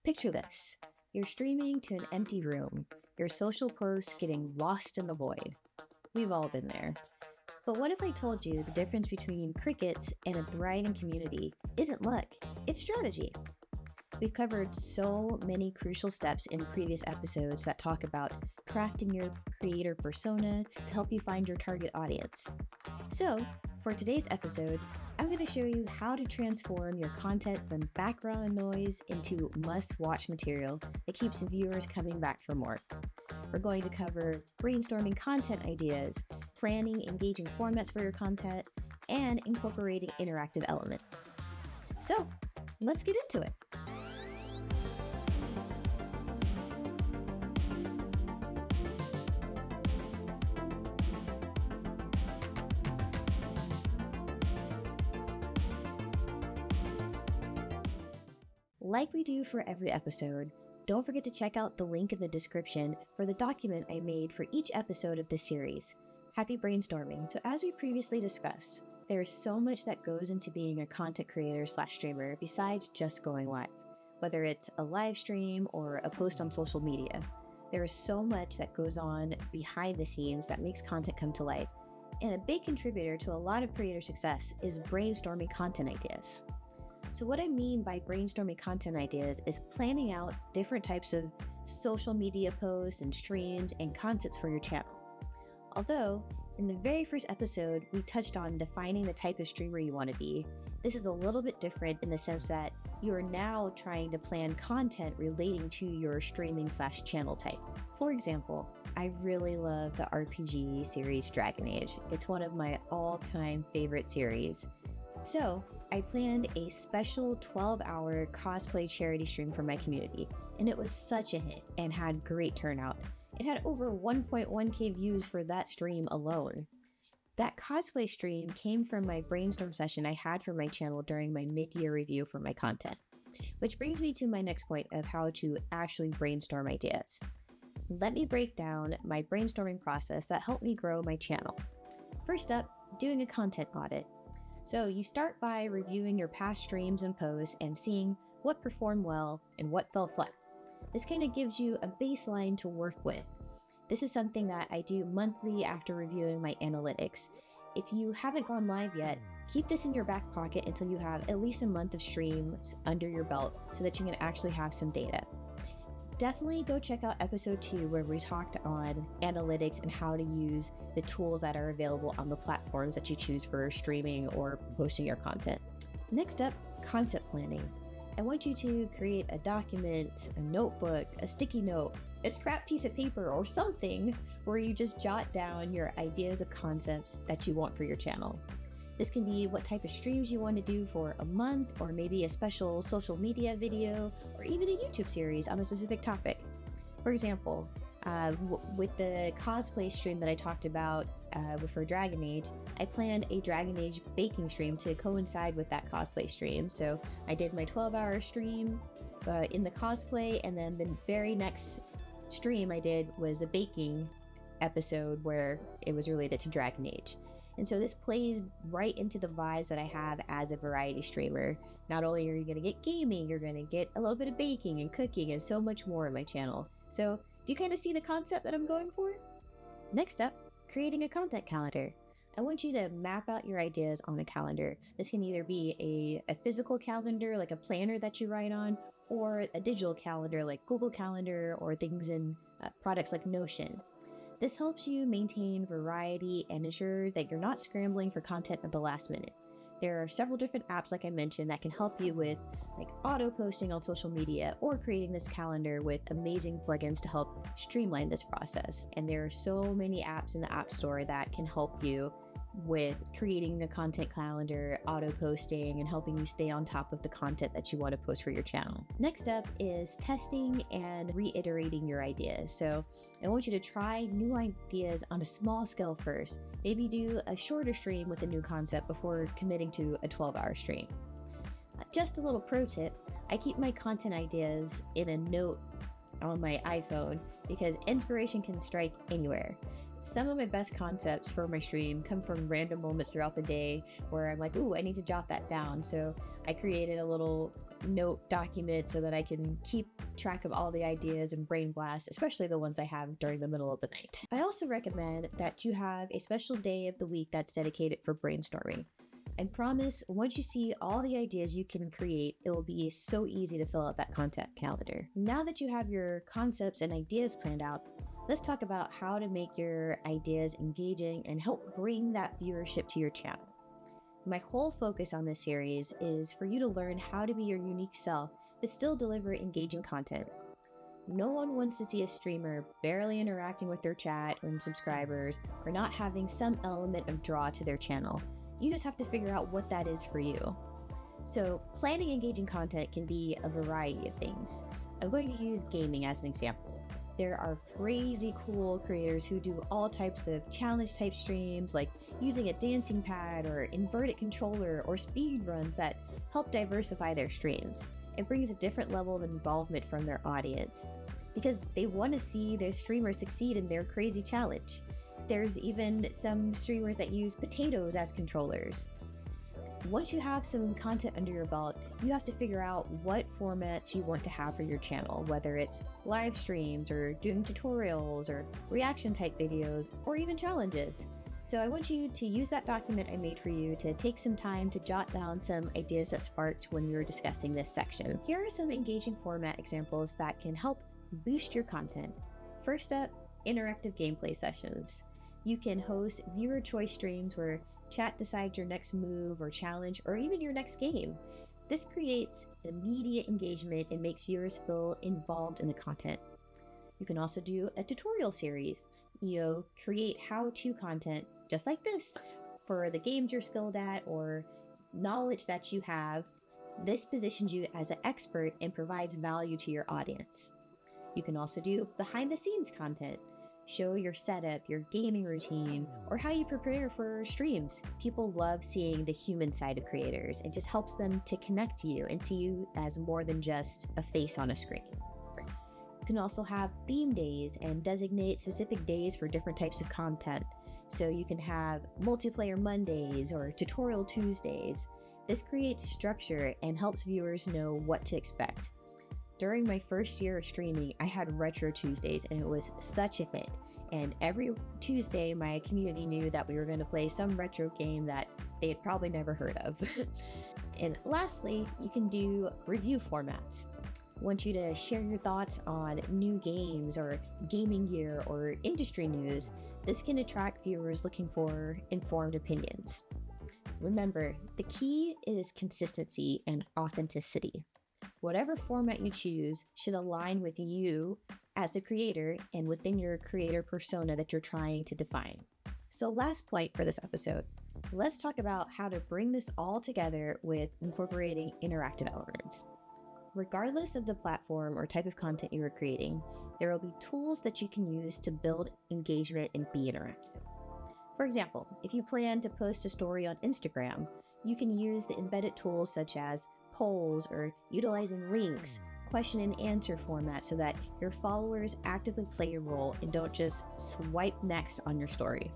Picture this. You're streaming to an empty room, your social posts getting lost in the void. We've all been there. But what if I told you the difference between crickets and a thriving community isn't luck, it's strategy? We've covered so many crucial steps in previous episodes that talk about crafting your creator persona to help you find your target audience. So, for today's episode, I'm going to show you how to transform your content from background noise into must-watch material that keeps viewers coming back for more. We're going to cover brainstorming content ideas, planning engaging formats for your content, and incorporating interactive elements. So, let's get into it. Like we do for every episode, don't forget to check out the link in the description for the document I made for each episode of this series. Happy brainstorming. So as we previously discussed, there is so much that goes into being a content creator/streamer besides just going live. Whether it's a live stream or a post on social media, there is so much that goes on behind the scenes that makes content come to life. And a big contributor to a lot of creator success is brainstorming content ideas. So what I mean by brainstorming content ideas is planning out different types of social media posts and streams and concepts for your channel. Although, in the very first episode, we touched on defining the type of streamer you want to be, this is a little bit different in the sense that you are now trying to plan content relating to your streaming/channel type. For example, I really love the RPG series Dragon Age. It's one of my all-time favorite series. So, I planned a special 12-hour cosplay charity stream for my community, and it was such a hit and had great turnout. It had over 1.1k views for that stream alone. That cosplay stream came from my brainstorm session I had for my channel during my mid-year review for my content. Which brings me to my next point of how to actually brainstorm ideas. Let me break down my brainstorming process that helped me grow my channel. First up, doing a content audit. So you start by reviewing your past streams and posts and seeing what performed well and what fell flat. This kind of gives you a baseline to work with. This is something that I do monthly after reviewing my analytics. If you haven't gone live yet, keep this in your back pocket until you have at least a month of streams under your belt so that you can actually have some data. Definitely go check out episode 2 where we talked on analytics and how to use the tools that are available on the platforms that you choose for streaming or posting your content. Next up, concept planning. I want you to create a document, a notebook, a sticky note, a scrap piece of paper, or something where you just jot down your ideas of concepts that you want for your channel. This can be what type of streams you want to do for a month, or maybe a special social media video, or even a YouTube series on a specific topic. For example, with the cosplay stream that I talked about for Dragon Age, I planned a Dragon Age baking stream to coincide with that cosplay stream. So I did my 12-hour stream in the cosplay, and then the very next stream I did was a baking episode where it was related to Dragon Age. And so this plays right into the vibes that I have as a variety streamer. Not only are you going to get gaming, you're going to get a little bit of baking and cooking and so much more on my channel. So do you kind of see the concept that I'm going for? Next up, creating a content calendar. I want you to map out your ideas on a calendar. This can either be a physical calendar, like a planner that you write on, or a digital calendar like Google Calendar or things in products like Notion. This helps you maintain variety and ensure that you're not scrambling for content at the last minute. There are several different apps, like I mentioned, that can help you with like auto posting on social media or creating this calendar with amazing plugins to help streamline this process. And there are so many apps in the App Store that can help you with creating a content calendar, auto posting, and helping you stay on top of the content that you want to post for your channel. Next up is testing and reiterating your ideas. So I want you to try new ideas on a small scale first. Maybe do a shorter stream with a new concept before committing to a 12-hour stream. Just a little pro tip, I keep my content ideas in a note on my iPhone because inspiration can strike anywhere. Some of my best concepts for my stream come from random moments throughout the day where I'm like, ooh, I need to jot that down. So I created a little note document so that I can keep track of all the ideas and brain blast, especially the ones I have during the middle of the night. I also recommend that you have a special day of the week that's dedicated for brainstorming. And promise, once you see all the ideas you can create, it will be so easy to fill out that content calendar. Now that you have your concepts and ideas planned out, let's talk about how to make your ideas engaging and help bring that viewership to your channel. My whole focus on this series is for you to learn how to be your unique self, but still deliver engaging content. No one wants to see a streamer barely interacting with their chat and subscribers or not having some element of draw to their channel. You just have to figure out what that is for you. So planning engaging content can be a variety of things. I'm going to use gaming as an example. There are crazy cool creators who do all types of challenge type streams, like using a dancing pad or inverted controller or speed runs that help diversify their streams. It brings a different level of involvement from their audience because they want to see their streamer succeed in their crazy challenge. There's even some streamers that use potatoes as controllers. Once you have some content under your belt, you have to figure out what formats you want to have for your channel, whether it's live streams or doing tutorials or reaction type videos or even challenges. So I want you to use that document I made for you to take some time to jot down some ideas that sparked when we were discussing this section. Here are some engaging format examples that can help boost your content. First up, interactive gameplay sessions. You can host viewer choice streams where chat decides your next move or challenge or even your next game. This creates immediate engagement and makes viewers feel involved in the content. You can also do a tutorial series. Create how-to content just like this for the games you're skilled at or knowledge that you have. This positions you as an expert and provides value to your audience. You can also do behind-the-scenes content. Show your setup, your gaming routine, or how you prepare for streams. People love seeing the human side of creators. It just helps them to connect to you and see you as more than just a face on a screen. You can also have theme days and designate specific days for different types of content. So you can have multiplayer Mondays or tutorial Tuesdays. This creates structure and helps viewers know what to expect. During my first year of streaming, I had Retro Tuesdays and it was such a hit. And every Tuesday, my community knew that we were going to play some retro game that they had probably never heard of. And lastly, you can do review formats. I want you to share your thoughts on new games or gaming gear or industry news. This can attract viewers looking for informed opinions. Remember, the key is consistency and authenticity. Whatever format you choose should align with you as the creator and within your creator persona that you're trying to define. So last point for this episode, let's talk about how to bring this all together with incorporating interactive elements. Regardless of the platform or type of content you are creating, there will be tools that you can use to build engagement and be interactive. For example, if you plan to post a story on Instagram, you can use the embedded tools such as polls or utilizing links, question and answer format so that your followers actively play a role and don't just swipe next on your story.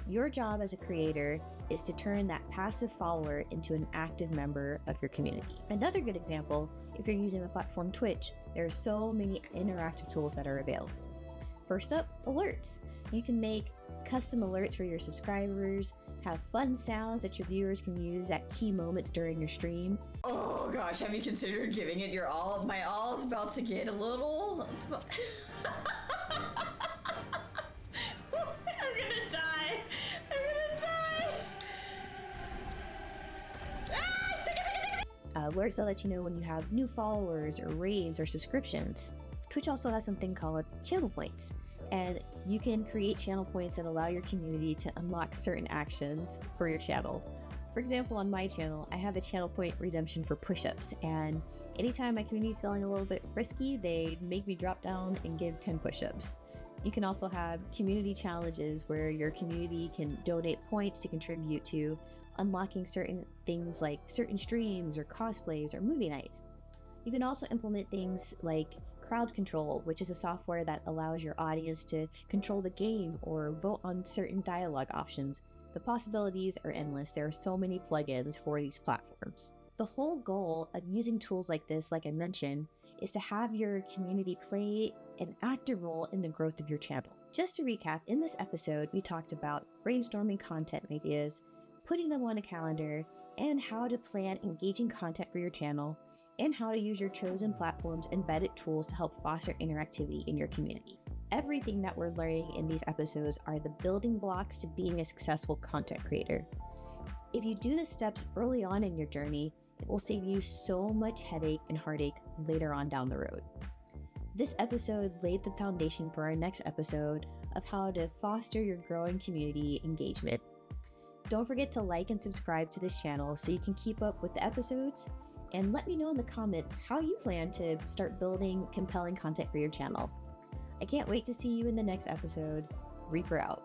Your job as a creator is to turn that passive follower into an active member of your community. Another good example, if you're using the platform Twitch, there are so many interactive tools that are available. First up, alerts. You can make custom alerts for your subscribers, have fun sounds that your viewers can use at key moments during your stream. Oh gosh, have you considered giving it your all? My all is about to get a little... I'm gonna die. Alerts that let you know when you have new followers or raids or subscriptions. Twitch also has something called channel points, and you can create channel points that allow your community to unlock certain actions for your channel. For example, on my channel, I have a channel point redemption for push-ups, and anytime my community is feeling a little bit frisky, they make me drop down and give 10 push-ups. You can also have community challenges where your community can donate points to contribute to unlocking certain things like certain streams or cosplays or movie nights. You can also implement things like crowd control, which is a software that allows your audience to control the game or vote on certain dialogue options. The possibilities are endless. There are so many plugins for these platforms. The whole goal of using tools like this, like I mentioned, is to have your community play an active role in the growth of your channel. Just to recap, in this episode, we talked about brainstorming content ideas, putting them on a calendar, and how to plan engaging content for your channel, and how to use your chosen platform's embedded tools to help foster interactivity in your community. Everything that we're learning in these episodes are the building blocks to being a successful content creator. If you do the steps early on in your journey, it will save you so much headache and heartache later on down the road. This episode laid the foundation for our next episode of how to foster your growing community engagement. Don't forget to like and subscribe to this channel so you can keep up with the episodes, and let me know in the comments how you plan to start building compelling content for your channel. I can't wait to see you in the next episode. Reaper out.